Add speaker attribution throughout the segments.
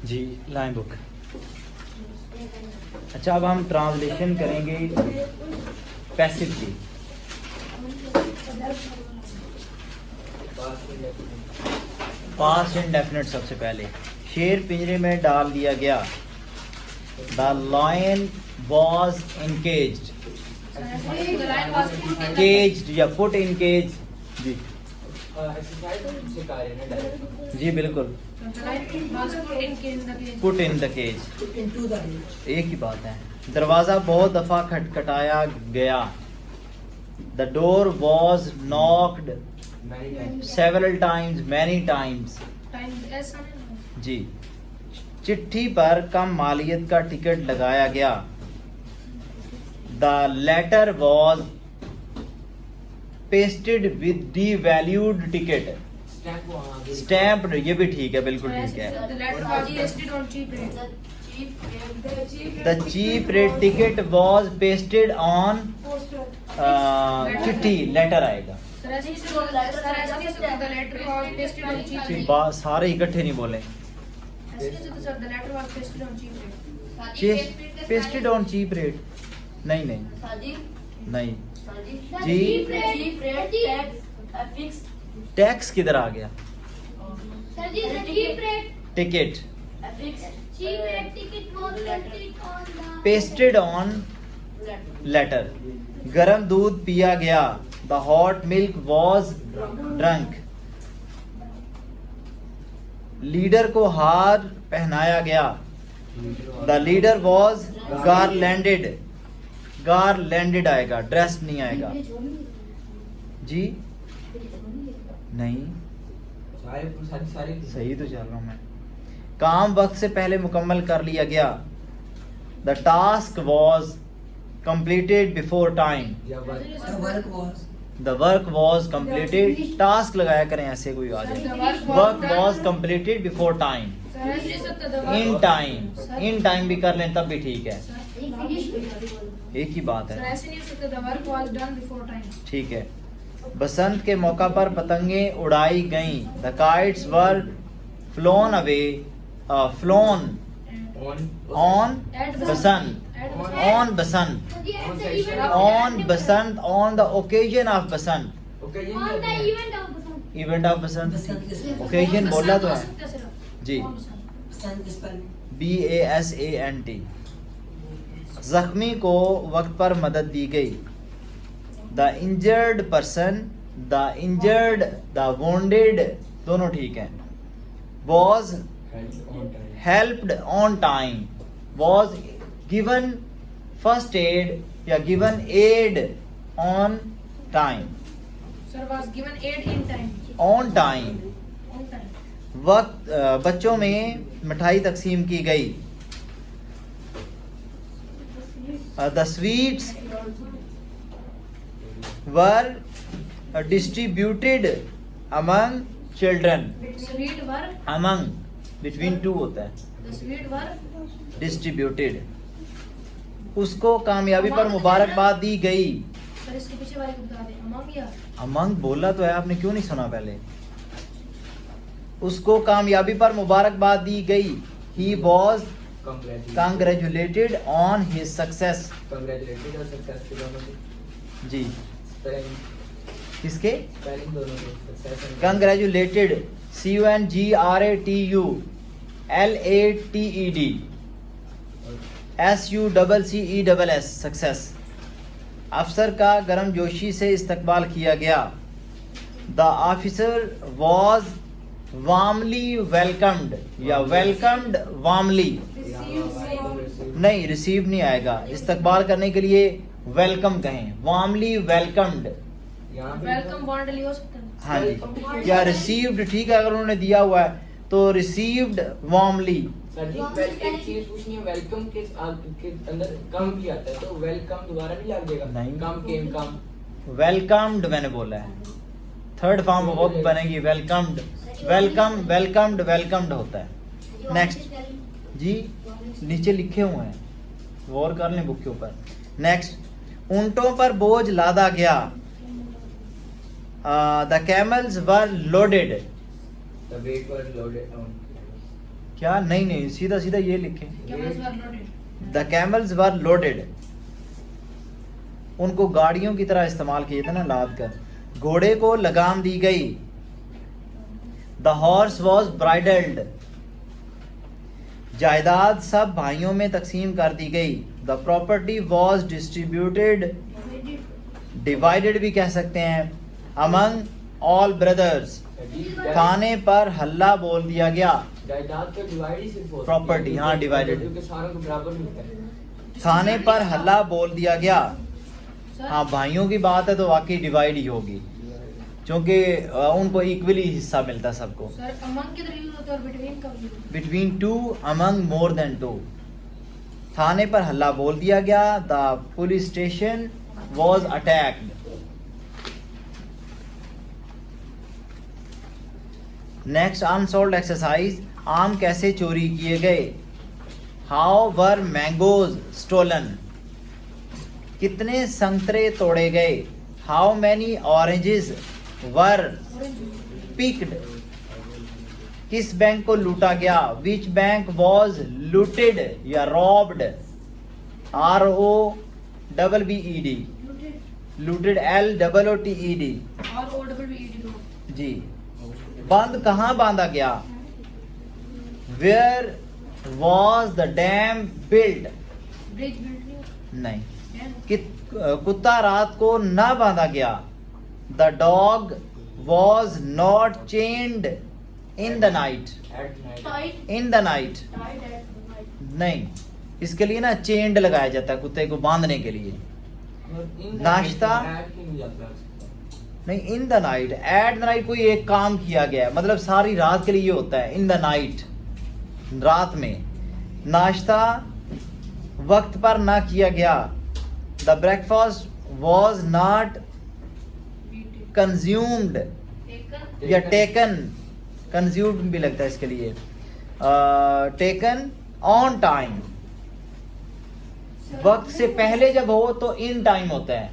Speaker 1: जी line book. अच्छा अब हम ट्रांसलेशन करेंगे पैसिव की। पास्ट इंडेफिनिट सबसे पहले। शेर पिंजरे में डाल दिया गया। The lion was encaged. Caged या पुट इन केज। जी जी बिल्कुल। पुट इन द केज एक ही बात है। दरवाजा बहुत दफा खटखटाया गया। The door was knocked several times, many times. जी। चिट्ठी पर कम मालियत का टिकट लगाया गया। The letter was pasted with devalued ticket. Stamped, ये भी ठीक है, बिल्कुल ठीक है। The cheap rate ticket was pasted on चिट्ठी, लेटर आएगा। सारे इकट्ठे नहीं बोले। पेस्टेड ऑन चीप रेट, नहीं नहीं नहीं जी। टैक्स किधर आ गया? Ticket pasted on letter. गरम दूध पिया गया। The hot milk was drunk. Leader को हार पहनाया गया। The leader was garlanded. Garlanded आएगा, ड्रेस नहीं आएगा। जी नहीं, सही तो चल रहा हूं मैं। काम वक्त से पहले मुकम्मल कर लिया गया। The task was completed before time। The work was completed। Task लगाया करें ऐसे कोई आ जाए। Work was completed before time। in time, in time भी कर लें तब भी ठीक है, एक ही बात है। ठीक है। बसंत के मौका पर पतंगे उड़ाई गईं। The kites were flown away, flown on Basant, on Basant, on Basant, on the occasion of Basant, event of Basant. occasion बोला तो है जी, BASANT। जख्मी को वक्त पर मदद दी गई। The injured person, the injured, the wounded दोनों ठीक है। Was helped on time. Was given first aid या given aid on time. On time. वक्त बच्चों में मिठाई तकसीम की गई। The sweets were distributed among children. Among between two होता है। डिस्ट्रीब्यूटेड। उसको कामयाबी पर मुबारकबाद दी गई। अमंग बोला तो है, आपने क्यों नहीं सुना पहले? उसको कामयाबी पर मुबारकबाद दी गई। He was congratulated on his success।
Speaker 2: Congratulated और success के दोनों की
Speaker 1: जी
Speaker 2: spelling
Speaker 1: किसके?
Speaker 2: spelling दोनों के success and
Speaker 1: Congratulated, CONGRATU LATED SUCCESS success. अफसर का गर्मजोशी से इस्तकबाल किया गया। The officer was warmly welcomed या वेलकम्ड वार्मली। नहीं, रिसीव नहीं आएगा। इस्तकबाल करने के लिए वेलकम कहें, वार्मली वेलकम्ड।
Speaker 2: वेलकम
Speaker 3: वार्मली हो सकता है।
Speaker 1: हाँ जी, या रिसीव्ड ठीक है, अगर उन्होंने दिया हुआ है तो रिसीव्ड वार्मली।
Speaker 2: सर जी एक चीज पूछनी है, वेलकम के अंदर कम भी आता है तो वेलकम दोबारा नहीं लग जाएगा?
Speaker 1: नहीं,
Speaker 2: कम केम कम
Speaker 1: वेलकम्ड मैंने बोला है। थर्ड फॉर्म बहुत बनेगी वेलकम्ड। वेलकम, वेलकम्ड, वेलकम्ड होता है। नेक्स्ट जी, नीचे लिखे हुए हैं, गौर कर लें बुक के ऊपर। नेक्स्ट, ऊंटों पर बोझ लादा गया। The camels were loaded.
Speaker 2: The weight was loaded
Speaker 1: क्या? नहीं, सीधा सीधा ये लिखें,
Speaker 3: Camels were loaded.
Speaker 1: The camels were loaded. उनको गाड़ियों की तरह इस्तेमाल किए थे ना, लाद कर। घोड़े को लगाम दी गई, द हॉर्स वॉज ब्राइडल्ड। जायदाद सब भाइयों में तकसीम कर दी गई, the property was distributed, divided भी कह सकते हैं, अमंग ऑल ब्रदर्स। खाने पर हल्ला बोल दिया गया,
Speaker 2: जायदाद का डिवाइड ही सिर्फ होता है।
Speaker 1: Property, हाँ, divided।
Speaker 2: क्योंकि सारों को बराबर मिलता है।
Speaker 1: खाने पर हल्ला बोल दिया गया।
Speaker 3: Sir,
Speaker 1: हाँ, भाइयों की बात है तो वाकई डिवाइड ही होगी, क्योंकि उनको इक्वली हिस्सा मिलता सबको।
Speaker 3: sir, among किधर यूज होता है और between कब यूज होता
Speaker 1: between two, among more than two. थाने पर हल्ला बोल दिया गया, the police station was attacked. Next, unsolved exercise, आम कैसे चोरी किए गए। हाउ वर मैंगोज स्टोलन, कितने संतरे तोड़े गए। हाउ मैनी ऑरेंजेस वर
Speaker 3: है? Orange.
Speaker 1: पिक्ड, किस बैंक को लूटा गया। विच बैंक वॉज लूटेड या robbed, ROBBED,
Speaker 3: Looted.
Speaker 1: Looted LOOTED।
Speaker 3: ROBBED.
Speaker 1: जी। बंद कहाँ बांधा गया, where was the dam build,
Speaker 3: Bridge built नहीं.
Speaker 1: नहीं।
Speaker 3: Yeah.
Speaker 1: कुत्ता रात को न बांधा गया, the dog was not chained in the night,
Speaker 2: At night.
Speaker 3: Tied.
Speaker 1: In the night
Speaker 3: Tied at night.
Speaker 1: नहीं, इसके लिए ना चेंड लगाया जाता है कुत्ते को बांधने के लिए।
Speaker 2: और in the
Speaker 1: नाश्ता?
Speaker 2: night at क्यों नहीं जाता?
Speaker 1: नहीं, in the night, at the night कोई एक काम किया गया है, मतलब सारी रात के लिए ये होता है, इन द नाइट, रात में। नाश्ता वक्त पर ना किया गया, the breakfast was not
Speaker 3: Eaten.
Speaker 1: Consumed
Speaker 3: Taken.
Speaker 1: या टेकन, कंज्यूम्ड भी लगता है इसके लिए, टेकन ऑन टाइम। वक्त से पहले जब हो तो इन टाइम होता है,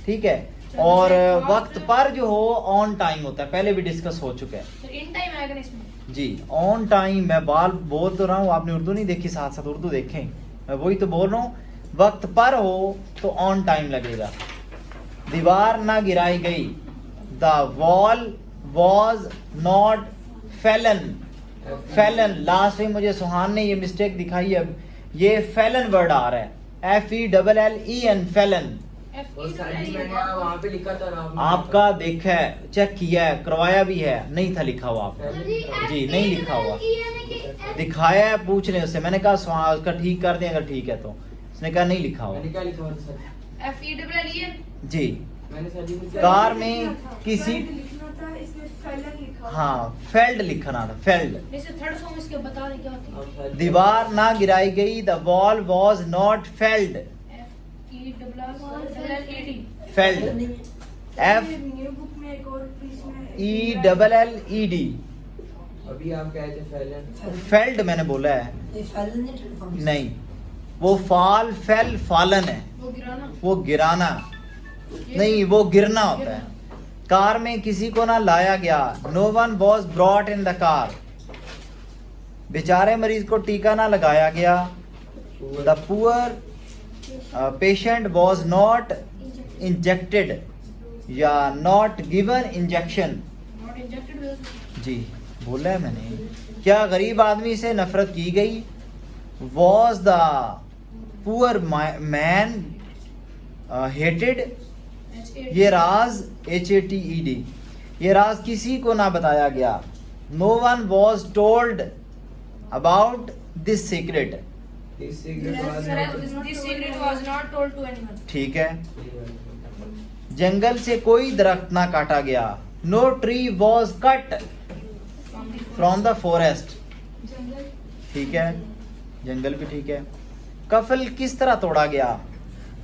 Speaker 1: ठीक है, और वक्त पर जो हो ऑन टाइम होता है, पहले भी डिस्कस हो चुका है।
Speaker 3: Sir, in time आएगा ना इसमें.
Speaker 1: जी, ऑन टाइम। मैं बोल तो रहा हूँ, आपने उर्दू नहीं देखी, साथ साथ उर्दू देखें, मैं वही तो बोल रहा हूँ। वक्त पर हो तो ऑन टाइम लगेगा। दीवार ना गिराई गई, the wall was not fallen. Fallen, last में मुझे सुहान ने ये मिस्टेक दिखाई है, ये फेलन वर्ड आ रहा है, FELLEN, फेलन।
Speaker 2: और साइड में मैंने वहाँ पे लिखा था राम।
Speaker 1: आपका देखा है, चेक किया है, करवाया भी है, नहीं था लिखा हुआ आपका। जी, नहीं लिखा हुआ, दिखाया है, पूछ रहे उससे, मैंने कहा उसका ठीक कर दें अगर ठीक है तो, उसने कहा नहीं लिखा हुआ।
Speaker 2: मैंने क्या लिखा हुआ था सर?
Speaker 3: FELLEN.
Speaker 1: जी।
Speaker 2: मैंने सर जी कुछ
Speaker 1: कार में किसी,
Speaker 4: लिखना था, इसमें फेलन लिखा हुआ।
Speaker 1: हाँ, फेल्ड लिखना था, फेल्ड।
Speaker 3: जैसे थर्ड फॉर्म इसके बता दे क्या होती है.
Speaker 2: अब सर-
Speaker 1: दीवार ना गिराई गई, the wall was not failed,
Speaker 3: FELLED.
Speaker 1: Failed,
Speaker 4: new book में एक और पीस में
Speaker 1: FELLED।
Speaker 2: अभी आप कहे थे फैलन।
Speaker 1: फेल्ड मैंने बोला है,
Speaker 5: ये फैलन नहीं ट्रांसफॉर्म
Speaker 1: नहीं, वो फॉल, फेल, फॉलन है,
Speaker 3: वो गिराना.
Speaker 1: वो गिराना नहीं, वो गिरना होता है। कार में किसी को ना लाया गया, no one was brought in the car. बेचारे मरीज को टीका ना लगाया गया, the poor patient was not injected या not given injection.
Speaker 3: Not injected with.
Speaker 1: जी, बोला है मैंने। क्या गरीब आदमी से नफरत की गई, was the poor man hated. ये राज HATED, ये राज किसी को ना बताया गया, no one was told about this secret.
Speaker 2: This
Speaker 3: Sir,
Speaker 2: secret
Speaker 3: this secret was not told to anyone.
Speaker 1: ठीक है। जंगल से कोई दरख्त ना काटा गया, no tree was cut from the forest. ठीक है, जंगल भी ठीक है। कफल किस तरह तोड़ा गया,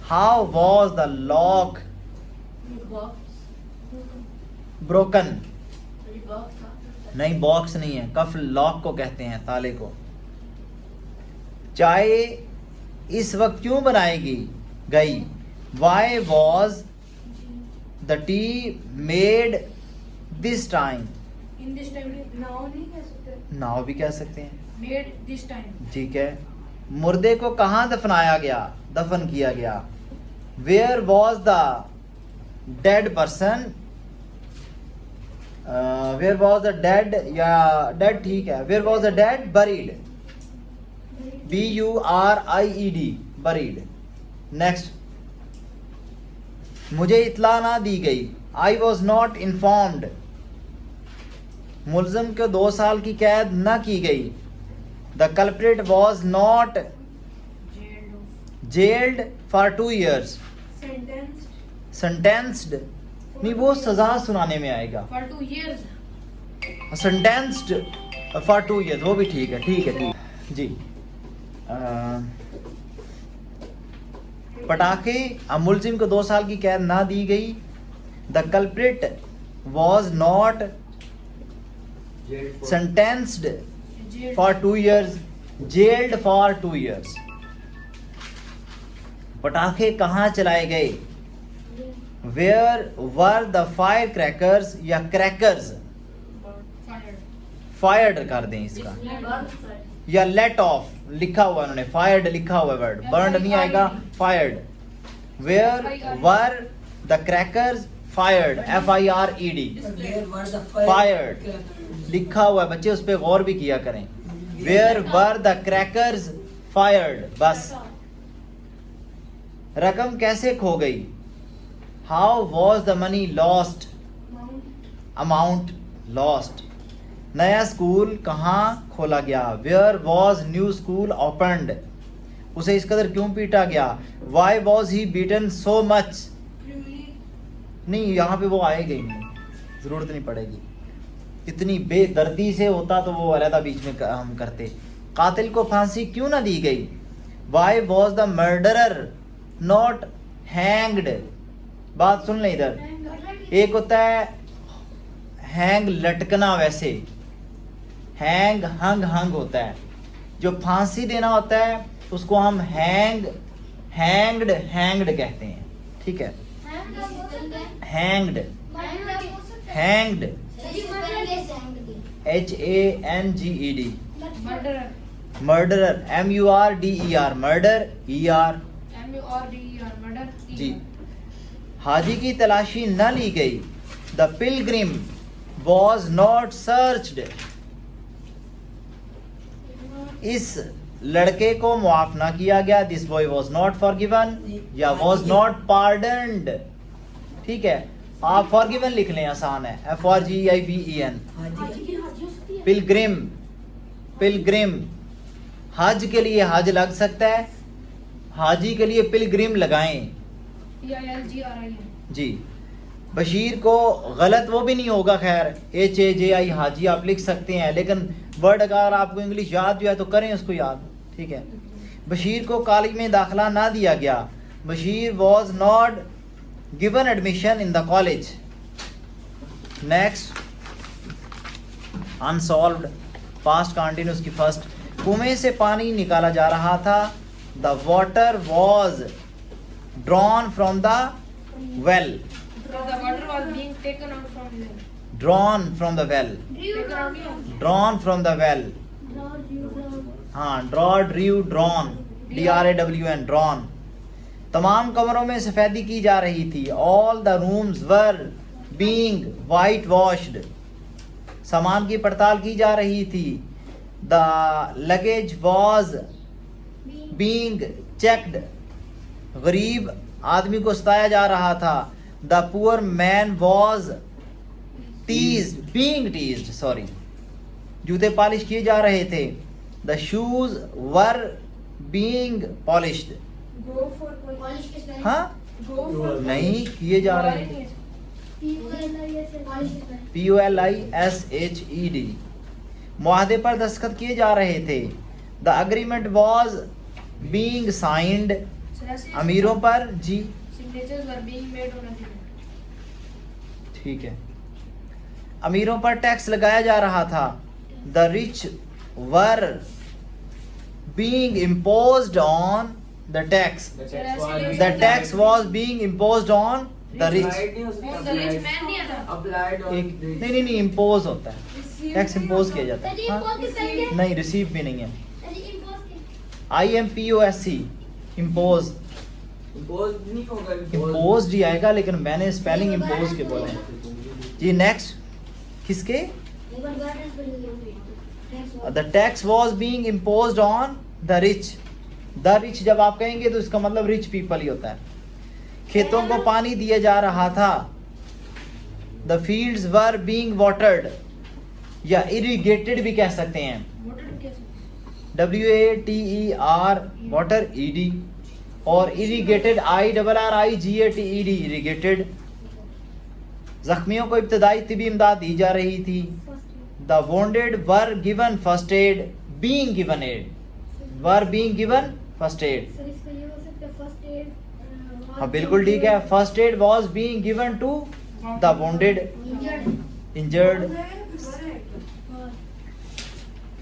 Speaker 1: how was the lock broken. नहीं, बॉक्स नहीं है, कफल लॉक को कहते हैं, ताले को। चाय इस वक्त क्यों बनाएगी गई, why was the T made this time.
Speaker 3: In this time,
Speaker 4: now नहीं कह सकते.
Speaker 1: नाउ भी कह सकते हैं.
Speaker 3: made this time.
Speaker 1: ठीक है. मुर्दे को कहाँ दफनाया गया, दफन किया गया? Where was the dead person, where was the dead, या डेड ठीक है, where was the dead buried, BURIED, buried. Next, मुझे इतला ना दी गई, आई वॉज नॉट इन्फॉर्म्ड. मुलजिम को 2 साल की कैद न की गई. The culprit was not gelled for 2 years. Sentenced नहीं, वो सजा सुनाने में आएगा.
Speaker 3: For 2 years.
Speaker 1: Sentenced for 2 years, वो भी ठीक है, ठीक है, ठीक है जी. पटाखे, अब मुलजिम को 2 साल की कैद ना दी गई. The culprit was not sentenced
Speaker 3: Jailed.
Speaker 1: for 2 years, jailed for 2 years. पटाखे कहाँ चलाए गए? Where were the firecrackers या crackers?
Speaker 3: Fired.
Speaker 1: Fired कर दें इसका, या let off लिखा हुआ उन्होंने, fired लिखा हुआ वर्ड, burned नहीं आएगा, fired. Where were the crackers fired? FIRED. Fired लिखा हुआ है, बच्चे उस पर गौर भी किया करें. Where were the crackers fired, बस. रकम कैसे खो गई? How was the money lost, amount lost. नया स्कूल कहाँ खोला गया? Where was new school opened. उसे इस कदर क्यों पीटा गया? Why was he beaten so much. नहीं, यहाँ पे वो आएगा ही नहीं, जरूरत नहीं पड़ेगी. इतनी बेदर्दी से होता तो वो अलहदा बीच में हम करते. कातिल को फांसी क्यों ना दी गई? Why was the murderer not hanged. बात सुन ले इधर, एक होता है हैंग लटकना, वैसे हैंग हंग हंग होता है. जो फांसी देना होता है उसको हम हैंग्ड कहते हैं. ठीक है, hanged, hanged HANGED.
Speaker 3: Murderer.
Speaker 1: Murderer MURDER, murder ER.
Speaker 3: MURDER. Murder.
Speaker 1: जी. हाजी की तलाशी न ली गई. The Pilgrim was not searched. इस लड़के को मुआफ ना किया गया. This boy was not forgiven या वॉज नॉट पार्डन्ड. ठीक है, आप फॉरगिवन लिख लें, आसान है, FORGIVEN. पिलग्रिम, पिलग्रिम, हज के लिए हज लग सकता है, हाजी के लिए पिलग्रिम लगाएं.
Speaker 3: PILGRIM.
Speaker 1: जी. बशीर को गलत वो भी नहीं होगा, खैर HAJI हाजी आप लिख सकते हैं, लेकिन वर्ड अगर आपको इंग्लिश याद जो है तो करें उसको याद. ठीक है. बशीर को कॉलेज में दाखिला ना दिया गया. Bashir was not given admission in the college. Next, unsolved, past continuous की फर्स्ट. कुएं से पानी निकाला जा रहा था. The water was drawn from the well.
Speaker 3: The water was being taken out from the well.
Speaker 1: Drawn from the well,
Speaker 3: Taken out from.
Speaker 1: Drawn from the well. हाँ, draw, drew, drawn, DRAWN, drawn. तमाम कमरों में सफेदी की जा रही थी. All the rooms were being white washed. सामान की पड़ताल की जा रही थी. The luggage was being checked. गरीब आदमी को सताया जा रहा था. The poor man was teased, being teased, sorry. जूते पॉलिश किए जा रहे थे. The shoes were being polished.
Speaker 4: Go for polish.
Speaker 1: हाँ,
Speaker 4: Go for
Speaker 1: नहीं किए जा रहे थे. POLISHED. मुआहदे पर दस्तखत किए जा रहे थे. The agreement was being signed. अमीरों पर जी,
Speaker 3: Signatures were being made on agreement.
Speaker 1: ठीक है. अमीरों पर टैक्स लगाया जा रहा था. The rich were being imposed on the tax.
Speaker 2: The tax was
Speaker 1: The tax was being imposed on the rich
Speaker 2: Applied नहीं हो सकता,
Speaker 3: On the rich
Speaker 2: applied.
Speaker 3: man नहीं आता।
Speaker 2: Applied on
Speaker 1: एक
Speaker 2: rich.
Speaker 1: नहीं इम्पोज होता है, टैक्स इम्पोज किया जाता है। हाँ? नहीं रिसीव भी नहीं है, IMPOSE इम्पोज,
Speaker 2: Impose नहीं होगा,
Speaker 1: इम्पोज ही आएगा, लेकिन मैंने स्पेलिंग इम्पोज के बोले हैं जी। नेक्स्ट किसके, the tax was being imposed on the rich. The rich जब आप कहेंगे तो इसका मतलब रिच पीपल ही होता है। खेतों को पानी दिया जा रहा था, the fields were being watered, या इरिगेटेड भी कह सकते हैं,
Speaker 3: Water कैसे?
Speaker 1: WATER वाटर ED, और इरिगेटेड IRRIGATED इरिगेटेड। जख्मियों को इब्तदाई तिबी इमदाद दी जा रही थी, the wounded were given first aid, being given aid, were being given first aid.
Speaker 4: Sir इसका ये हो सकता है फर्स्ट एड।
Speaker 1: हाँ बिल्कुल ठीक है, first aid was being given to the wounded injured,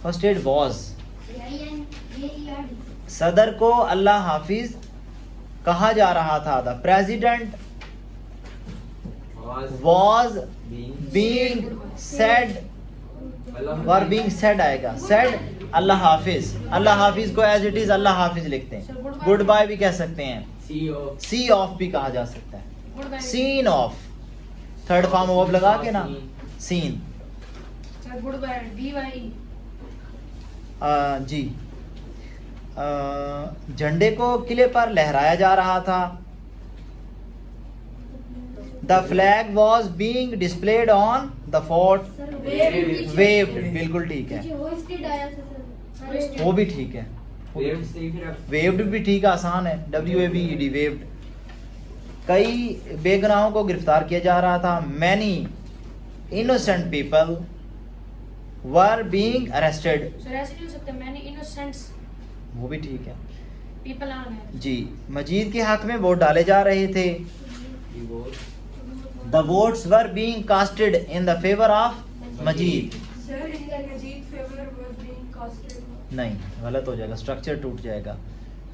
Speaker 1: first aid was. सदर को अल्लाह हाफिज कहा जा रहा था, the president was being said, were being said आएगा, सेड अल्लाह हाफिज। अल्लाह हाफिज को एज इट इज अल्लाह हाफिज लिखते हैं। गुड बाय भी कह सकते हैं,
Speaker 2: CEO.
Speaker 1: सी ऑफ भी कहा जा सकता है,
Speaker 3: Goodbye.
Speaker 1: Seen off, third form verb लगा के ना, सीन।
Speaker 3: Sir, goodbye. DYE.
Speaker 1: जी झंडे को किले पर लहराया जा रहा था, the flag was being displayed on the fort, waved बिल्कुल ठीक है, वो भी ठीक है,
Speaker 2: Waved से फिर आप
Speaker 1: वेव्ड भी ठीक है, आसान है, WAVED वेव्ड। कई बेगुनाहों को गिरफ्तार किया जा रहा था, many innocent people were being arrested,
Speaker 3: Sir, ऐसे नहीं हो सकता। Many innocents
Speaker 1: वो भी ठीक है
Speaker 3: people are there.
Speaker 1: जी। मजीद के हक में वोट डाले जा रहे थे,
Speaker 2: divorce.
Speaker 1: The votes were being casted in the favour of Majid.
Speaker 4: Sir इसका Majid favour was being casted.
Speaker 1: नहीं गलत हो जाएगा, स्ट्रक्चर टूट जाएगा।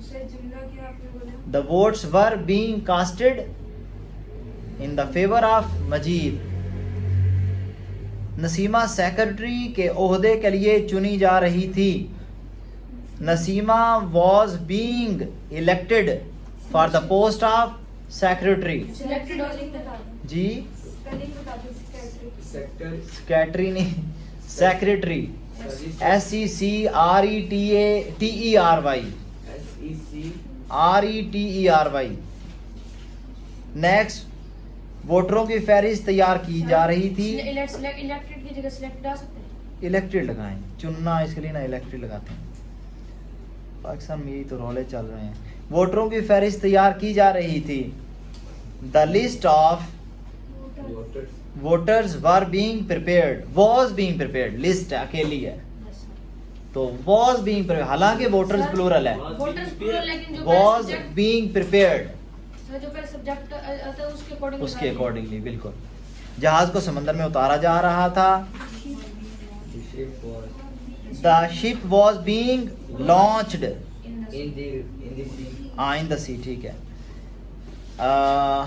Speaker 4: सर जुमला क्या आपने बोला?
Speaker 1: The votes were being casted in the favour of Majid. Nasima secretary के ओहदे के लिए चुनी जा रही थी, Nasima was being elected for the post of secretary.
Speaker 3: Selected or
Speaker 1: जी
Speaker 4: स्पेलिंग बता दो सेक्रेटरी।
Speaker 2: Sector.
Speaker 1: सेक्रेटरी नहीं, secretary,
Speaker 2: Service.
Speaker 1: SECRETERY,
Speaker 2: SEC.
Speaker 1: RETERY। Next वोटरों की फहरिस्त तैयार की जा रही थी,
Speaker 3: Elected की जगह selected आ सकते हैं।
Speaker 1: इलेक्टेड लगाएं, चुनना इसके लिए ना इलेक्टेड लगाते हैं। पाकिस्तान में यही तो रोले चल रहे हैं। वोटरों की फहरिस्त तैयार की जा रही थी, the list of
Speaker 2: Voters.
Speaker 1: Voters were being prepared, was being prepared, list अकेली है तो वॉज बीइंग प्रिपेयर्ड, हालांकि वोटर्स प्लूरल है,
Speaker 3: Voters plural, लेकिन जो
Speaker 1: वॉज
Speaker 3: पहले subject-
Speaker 1: बीइंग प्रिपेयर्ड
Speaker 3: सर, जो पहले सब्जेक्ट आता है उसके अकॉर्डिंग
Speaker 1: उसके अकॉर्डिंगली बिल्कुल। जहाज को समंदर में उतारा जा रहा था,
Speaker 2: The ship was
Speaker 1: the ship was being launched
Speaker 2: in the sea.
Speaker 1: In the sea, ठीक है।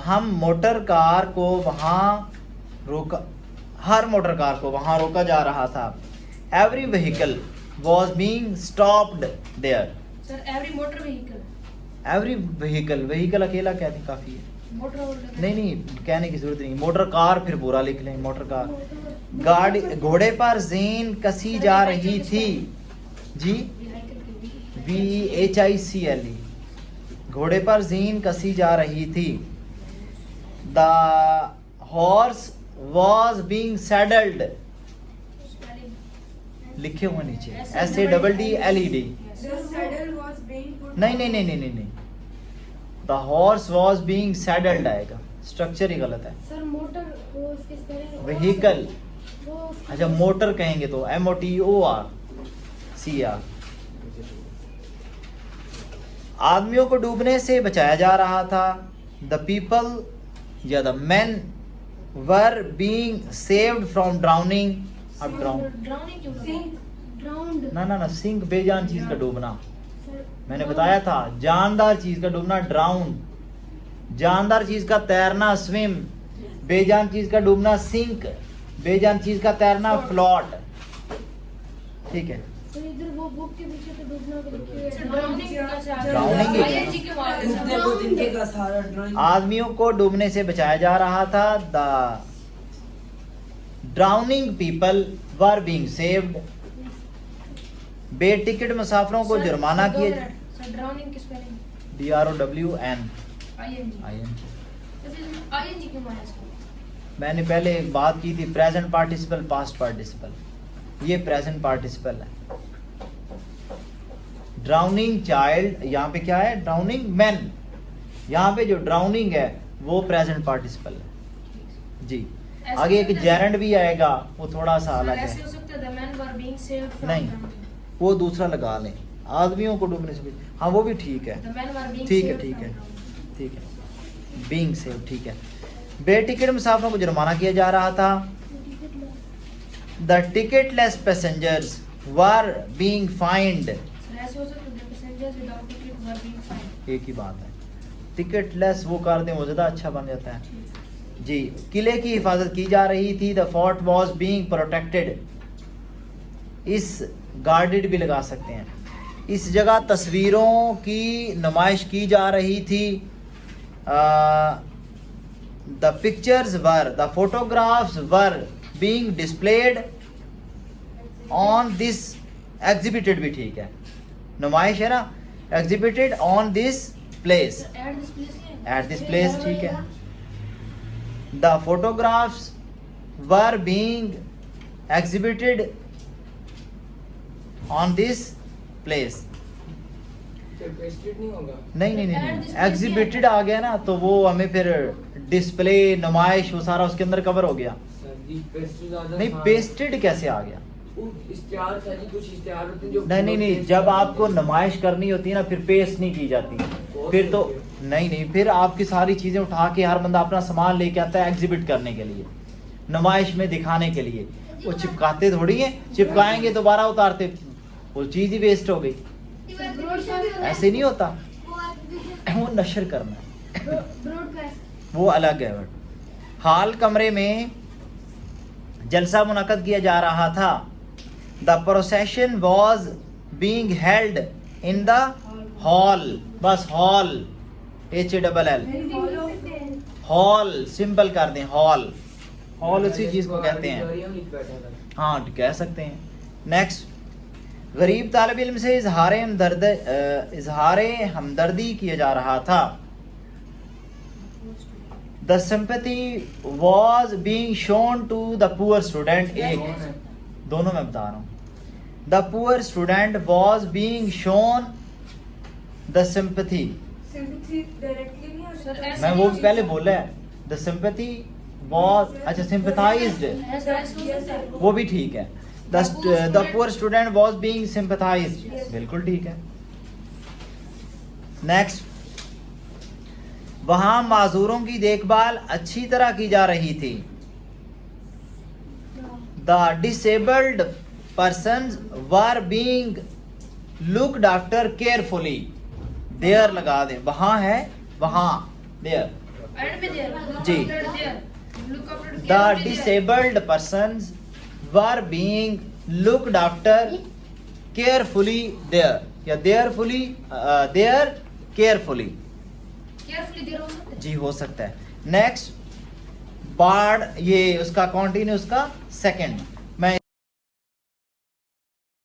Speaker 1: हम मोटर कार को वहाँ रोका, हर मोटर कार को वहाँ रोका जा रहा था, every vehicle was being stopped there.
Speaker 3: Sir, every motor vehicle,
Speaker 1: every vehicle अकेला कहते काफी है,
Speaker 3: मोटर और
Speaker 1: नहीं कहने की जरूरत नहीं, मोटर कार फिर पूरा लिख लें, मोटर कार। गाड़ी घोड़े पर जीन कसी जा रही थी, जी VHICLE, घोड़े पर जीन कसी जा रही थी, द हॉर्स वॉज बीइंग सैडल्ड, लिखे हुए नीचे SADDLED,
Speaker 4: The saddle was being put
Speaker 1: नहीं, द हॉर्स वॉज बीइंग सैडल्ड आएगा, स्ट्रक्चर ही गलत है।
Speaker 4: सर मोटर वो उसके स्पेलिंग
Speaker 1: व्हीकल,
Speaker 4: वो
Speaker 1: अच्छा मोटर कहेंगे तो MOTOR CR। आदमियों को डूबने से बचाया जा रहा था, द पीपल या the man were being saved from drowning. अब
Speaker 3: ड्राउनिंग क्यों
Speaker 4: सिंक ड्राउंड।
Speaker 1: ना सिंक बेजान चीज का डूबना, मैंने बताया था जानदार चीज का डूबना ड्राउन, जानदार चीज का तैरना स्विम, बेजान चीज का डूबना सिंक, बेजान चीज का तैरना फ्लॉट। ठीक है,
Speaker 3: तो इधर वो बुक के पीछे तो डूबना भी लिखी हुई है। ड्राउनिंग कैसे आ
Speaker 1: Drowning ही है।
Speaker 3: ING के वहाँ
Speaker 4: डूबने को तिनके का सहारा ड्राइंग
Speaker 1: आदमियों को डूबने से बचाया जा रहा था। The drowning people were being saved. बेटिकट मुसाफिरों को जुर्माना किया।
Speaker 3: सर ड्राउनिंग की स्पेलिंग
Speaker 1: DROWN
Speaker 3: ING। तो फिर ING क्यों आया इसका?
Speaker 1: मैंने पहले एक बात की थी, प्रेजेंट पार्टिसिपल पास्ट पार्टिसिपल, ये प्रेजेंट पार्टिसिपल है। ड्राउनिंग चाइल्ड, यहाँ पे क्या है, ड्राउनिंग मैन, यहाँ पे जो ड्राउनिंग है वो प्रेजेंट पार्टिसिपल है जी।
Speaker 3: ऐसे
Speaker 1: आगे एक
Speaker 3: सकते हैं?
Speaker 1: जेरेंड भी आएगा, वो थोड़ा सा
Speaker 3: सर
Speaker 1: अलग
Speaker 3: ऐसे
Speaker 1: है,
Speaker 3: हो सकता है the man were being saved from
Speaker 1: नहीं वो दूसरा लगा लें, आदमियों को डूबने से हाँ वो भी ठीक है,
Speaker 3: द मैन वर बीइंग
Speaker 1: ठीक है
Speaker 3: सेव्ड
Speaker 1: ठीक है
Speaker 3: फ्रॉम
Speaker 1: ठीक है, बीइंग सेव ठीक है। बेटिकट मुसाफिरों को जुर्माना किया जा रहा था। The ticketless passengers were being find.
Speaker 3: Sir ऐसे हो सकता है the passengers without ticket were being find.
Speaker 1: एक ही बात है, टिकटलेस वो कर दें वो ज़्यादा अच्छा बन जाता है जी। किले की हिफाजत की जा रही थी। The fort was being protected. इस गार्डेड भी लगा सकते हैं। इस जगह तस्वीरों की नुमाइश की जा रही थी। The pictures were, the photographs were being displayed on this, exhibited भी ठीक है, नुमाइश है ना, exhibited on this place,
Speaker 3: at this place है।
Speaker 1: एट दिस प्लेस ठीक है। The photographs were being exhibited on this place.
Speaker 2: Pasted नहीं होगा।
Speaker 1: नहीं नहीं
Speaker 3: At
Speaker 1: नहीं
Speaker 3: this
Speaker 1: एग्जिबिटेड
Speaker 3: place
Speaker 1: आ गया ना, तो वो हमें फिर डिस्प्ले नुमाइश वो सारा उसके अंदर कवर हो गया।
Speaker 2: सर जी पेस्टेड ज्यादा
Speaker 1: नहीं पेस्टेड कैसे आ गया?
Speaker 2: वो इश्तिहार सर जी, कुछ इश्तिहार होते हैं जो
Speaker 1: नहीं नहीं नहीं, जब आपको नुमाइश करनी होती है ना फिर पेस्ट नहीं की जाती, फिर तो नहीं नहीं, फिर आपकी सारी चीजें उठा के हर बंदा अपना सामान लेके आता है एग्जिबिट करने के लिए, नुमाइश में दिखाने के लिए। वो चिपकाते थोड़ी है, चिपकाएंगे दोबारा उतारते, वो चीज ही वेस्ट हो गई। ऐसे नहीं होता, वो नशर करना है, वो अलग है। हाल कमरे में जलसा मुनक्कद किया जा रहा था। The procession was being held in the hall, बस हॉल HALL, हॉल सिंपल कर दें, हॉल, हॉल उसी चीज को कहते हैं, हाँ कह सकते हैं। नेक्स्ट, गरीब तालिब इल्म से इजहारे हमदर्दी किया जा रहा था। The sympathy was being shown to the poor student, एक दोनों में बता रहा हूँ। The poor student was being shown the sympathy,
Speaker 4: sympathy directly नहीं हो
Speaker 3: सर,
Speaker 4: सकता।
Speaker 3: ऐसे
Speaker 1: मैं वो भी पहले बोला है, द सिंपैथी वॉज, अच्छा सिंपैथाइज्ड,
Speaker 3: ऐसा ऐसे हो सकता है।
Speaker 1: वो भी ठीक है। The poor student was being sympathised, बिल्कुल ठीक है। नेक्स्ट, वहां माजूरों की देखभाल अच्छी तरह की जा रही थी। The disabled persons were being looked after carefully, there लगा दें, वहां है वहां, देयर
Speaker 3: एंड में देयर
Speaker 1: जी।
Speaker 3: Look after
Speaker 1: the disabled persons were being looked after carefully there, या देयरफुली, देयर केयरफुली
Speaker 3: केयरफुली देयर हो सकता है।
Speaker 1: जी हो सकता है। नेक्स्ट, बाढ़, ये उसका कॉन्टिन्यूस का सेकंड,